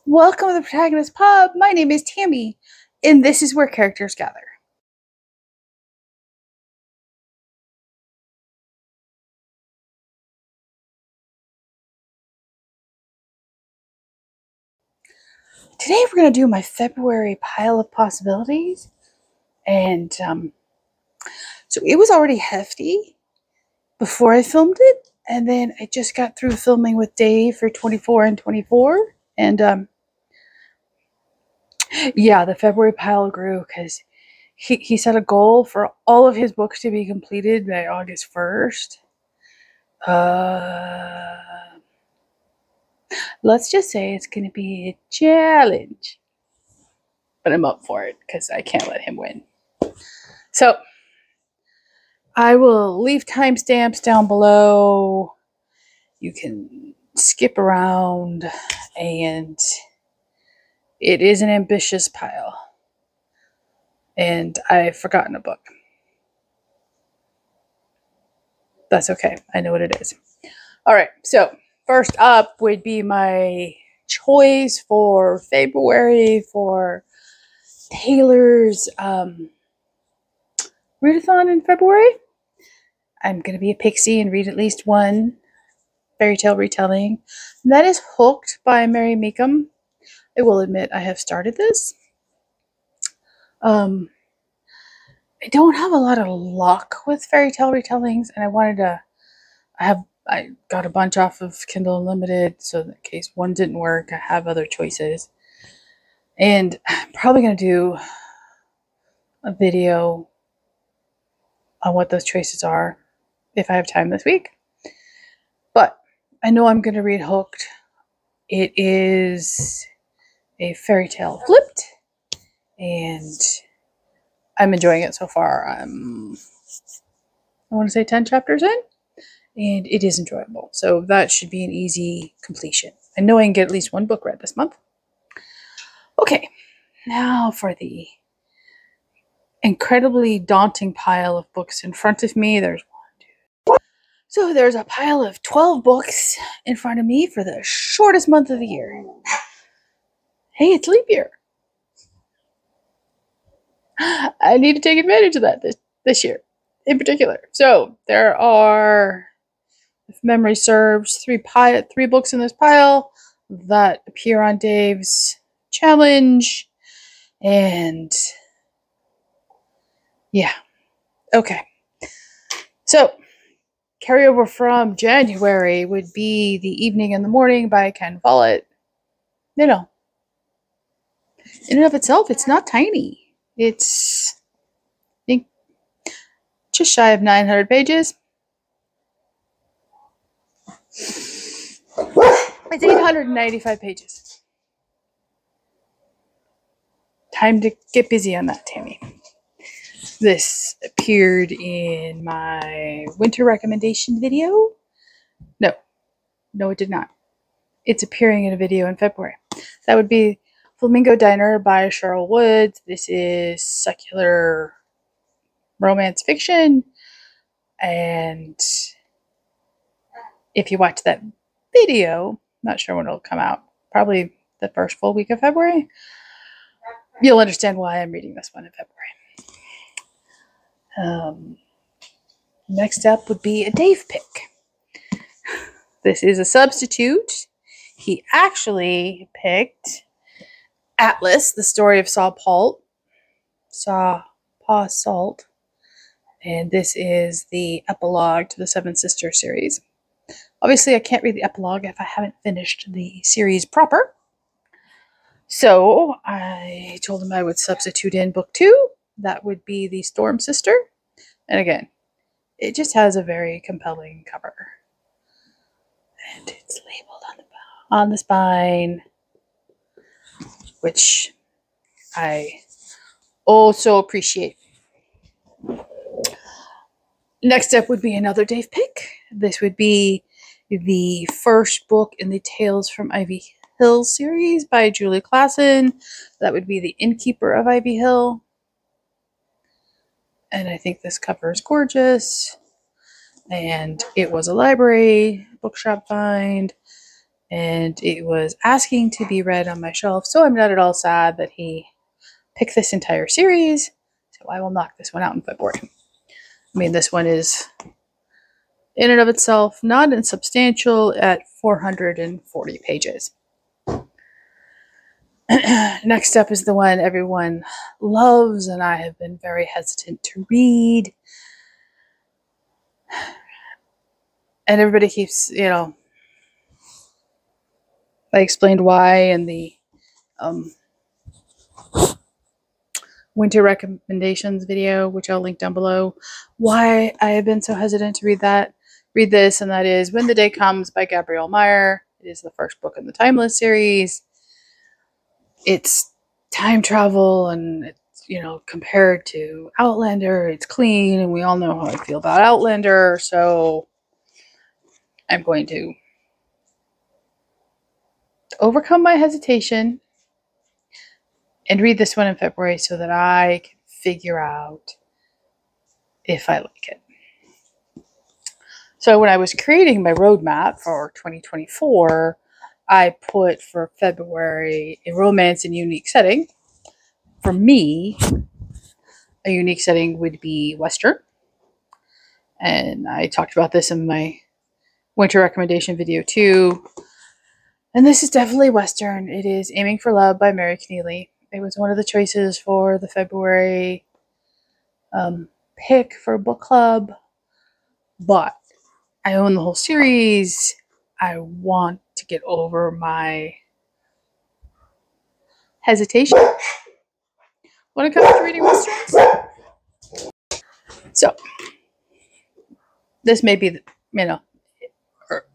Welcome to the Protagonist Pub. My name is Tammy, and this is where characters gather. Today we're going to do my February pile of possibilities, and so it was already hefty before I filmed it, and then I just got through filming with Dave for 24 and 24, and yeah, the February pile grew because he set a goal for all of his books to be completed by August 1st. Let's just say it's going to be a challenge. But I'm up for it because I can't let him win. So I will leave timestamps down below. You can skip around, and it is an ambitious pile. And I've forgotten a book. That's okay. I know what it is. All right. So first up would be my choice for February for Taylor's readathon in February. I'm going to be a pixie and read at least one fairy tale retelling. And that is Hooked by Mary Meekum. I will admit I have started this. I don't have a lot of luck with fairy tale retellings, and I wanted to. I got a bunch off of Kindle Unlimited, so in case one didn't work, I have other choices. And I'm probably going to do a video on what those choices are if I have time this week. But I know I'm going to read Hooked. It is a fairy tale flipped, and I'm enjoying it so far. I want to say 10 chapters in, and it is enjoyable. So that should be an easy completion. I know I can get at least one book read this month. Okay, now for the incredibly daunting pile of books in front of me. So there's a pile of 12 books in front of me for the shortest month of the year. Hey, it's leap year. I need to take advantage of that this year in particular. So there are, if memory serves, three books in this pile that appear on Dave's challenge. And yeah, okay. So carryover from January would be The Evening and the Morning by Ken Follett. You know, in and of itself, it's not tiny. It's, I think, just shy of 900 pages. It's 895 pages. Time to get busy on that, Tammy. This appeared in my winter recommendation video. No, it did not. It's appearing in a video in February. That would be Flamingo Diner by Cheryl Woods. This is secular romance fiction. And if you watch that video, not sure when it'll come out, probably the first full week of February, you'll understand why I'm reading this one in February. Next up would be a Dave pick. This is a substitute. He actually picked Atlas, the story of Saw Pa Salt. And this is the epilogue to the Seven Sisters series. Obviously, I can't read the epilogue if I haven't finished the series proper. So I told him I would substitute in book 2. That would be The Storm Sister. And again, it just has a very compelling cover. And it's labeled on the spine, which I also appreciate. Next up would be another Dave pick. This would be the first book in the Tales from Ivy Hill series by Julie Klassen. That would be The Innkeeper of Ivy Hill. And I think this cover is gorgeous. And it was a library bookshop find. and it was asking to be read on my shelf, so I'm not at all sad that he picked this entire series. So I will knock this one out in February. I mean, this one is in and of itself not insubstantial at 440 pages. Next up is the one everyone loves and I have been very hesitant to read. And everybody keeps, I explained why in the winter recommendations video, which I'll link down below, why I have been so hesitant to read this, and that is When the Day Comes by Gabrielle Meyer. It is the first book in the Timeless series. It's time travel, and it's, compared to Outlander, it's clean, and we all know how I feel about Outlander, so I'm going to overcome my hesitation and read this one in February so that I can figure out if I like it. So when I was creating my roadmap for 2024, I put for February a romance in unique setting. For me, a unique setting would be Western. And I talked about this in my winter recommendation video too. And this is definitely Western. It is Aiming for Love by Mary Keneally. It was one of the choices for the February pick for book club. But I own the whole series. I want to get over my hesitation when it comes to reading Westerns. So, this may be,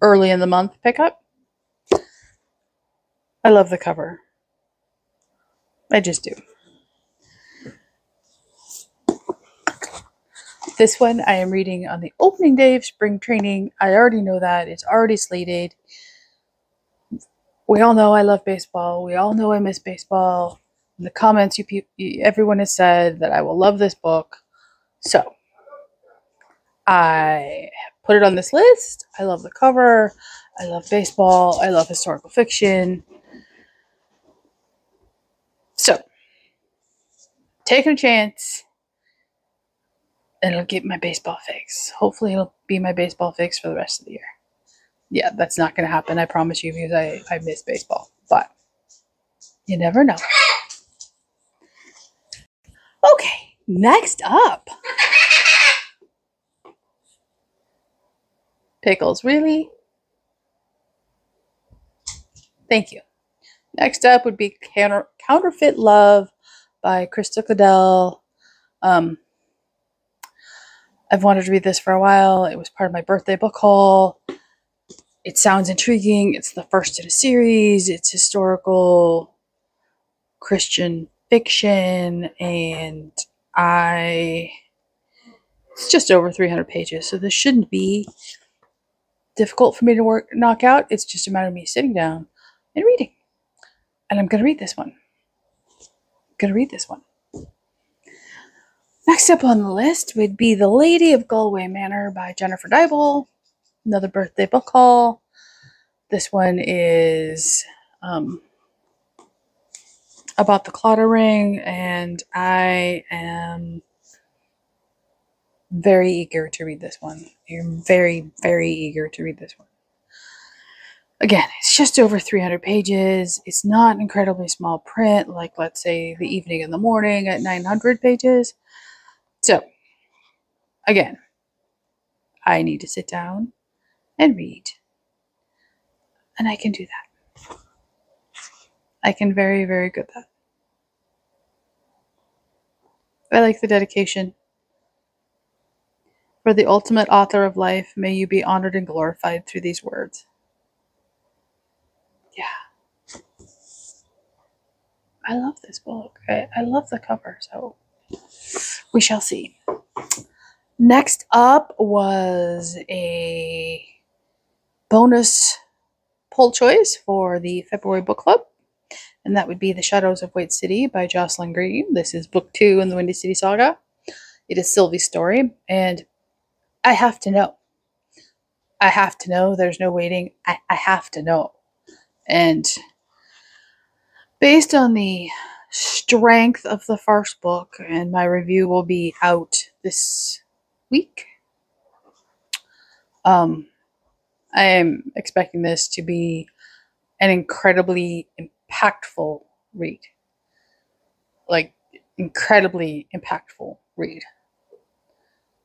early in the month pickup. I love the cover. I just do. This one I am reading on the opening day of spring training. I already know that. It's already slated. We all know I love baseball. We all know I miss baseball. In the comments, everyone has said that I will love this book. So, I put it on this list. I love the cover. I love baseball. I love historical fiction. So, taking a chance. And it'll get my baseball fix. Hopefully it'll be my baseball fix for the rest of the year. Yeah, that's not going to happen, I promise you, because I miss baseball. But you never know. Okay, next up. Pickles, really? Thank you. Next up would be Counterfeit Love by Krista Cadell. I've wanted to read this for a while. It was part of my birthday book haul. It sounds intriguing. It's the first in a series. It's historical Christian fiction, and it's just over 300 pages, so this shouldn't be difficult for me to knock out. It's just a matter of me sitting down and reading. And I'm going to read this one. Next up on the list would be The Lady of Galway Manor by Jennifer Dybel. Another birthday book haul. This one is about the Clotter Ring, and I am very eager to read this one. I'm very, very eager to read this one. Again, it's just over 300 pages. It's not incredibly small print, like, let's say, The Evening and the Morning at 900 pages. So, again, I need to sit down and read. And I can do that. I can very, very good that. I like the dedication. For the ultimate author of life, may you be honored and glorified through these words. Yeah. I love this book. I love the cover, so we shall see. Next up was a bonus poll choice for the February book club, and that would be The Shadows of White City by Jocelyn Green. This is book 2 in the Windy City Saga. It is Sylvie's story, and I have to know. I have to know. There's no waiting. I have to know. And based on the strength of the first book, and my review will be out this week, I am expecting this to be an incredibly impactful read. Like, incredibly impactful read.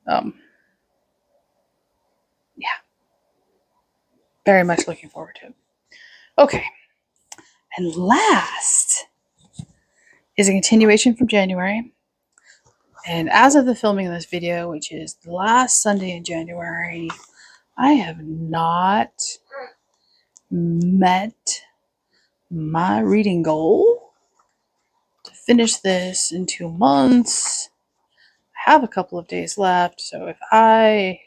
Yeah. Very much looking forward to it. Okay. And last is a continuation from January. And as of the filming of this video, which is the last Sunday in January, I have not met my reading goal to finish this in 2 months. I have a couple of days left, so if I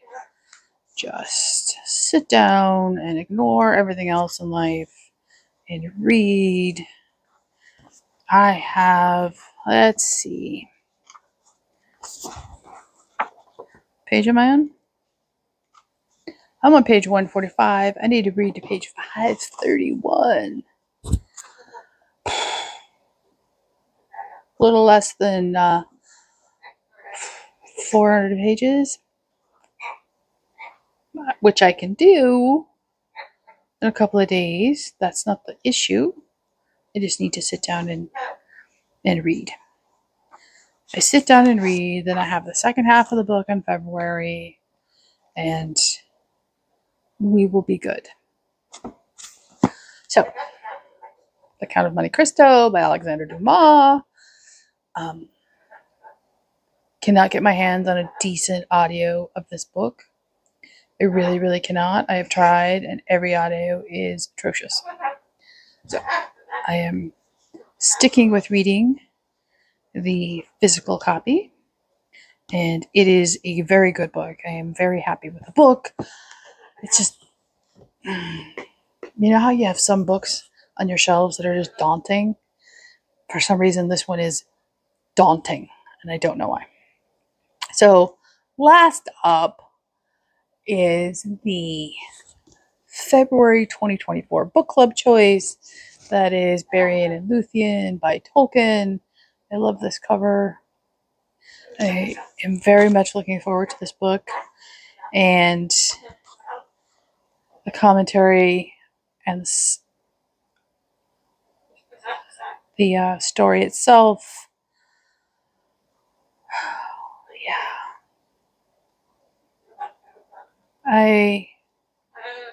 just sit down and ignore everything else in life and read, I have, let's see, page am I on? I'm on page 145. I need to read to page 531. A little less than 400 pages, which I can do in a couple of days. That's not the issue. I just need to sit down and read. I sit down and read, then I have the second half of the book in February, and we will be good. So, The Count of Monte Cristo by Alexander Dumas. Cannot get my hands on a decent audio of this book. I really, really cannot. I have tried, and every audio is atrocious. So, I am sticking with reading the physical copy, and it is a very good book. I am very happy with the book. It's just, you know how you have some books on your shelves that are just daunting? For some reason, this one is daunting, and I don't know why. So, last up is the February 2024 book club choice. That is Beren and Luthien by Tolkien. I love this cover. I am very much looking forward to this book. And the commentary and the story itself. Yeah.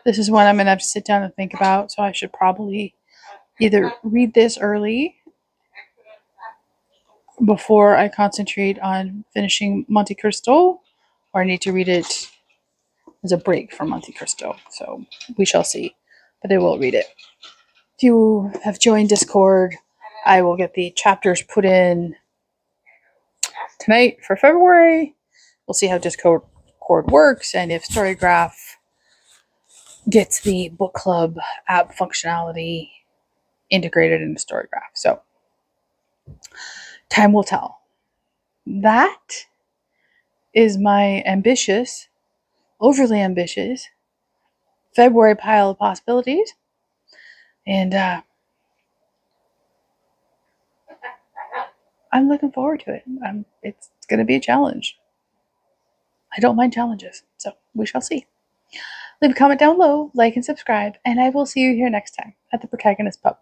This is one I'm going to have to sit down and think about, so I should probably either read this early before I concentrate on finishing Monte Cristo, or I need to read it as a break from Monte Cristo. So we shall see, but I will read it. If you have joined Discord, I will get the chapters put in tonight for February. We'll see how Discord works, and if Storygraph gets the book club app functionality integrated into Storygraph. So time will tell. That is my ambitious, overly ambitious February pile of possibilities. And I'm looking forward to it. It's going to be a challenge. I don't mind challenges, so we shall see. Leave a comment down below, like and subscribe, and I will see you here next time at the Protagonist Pub.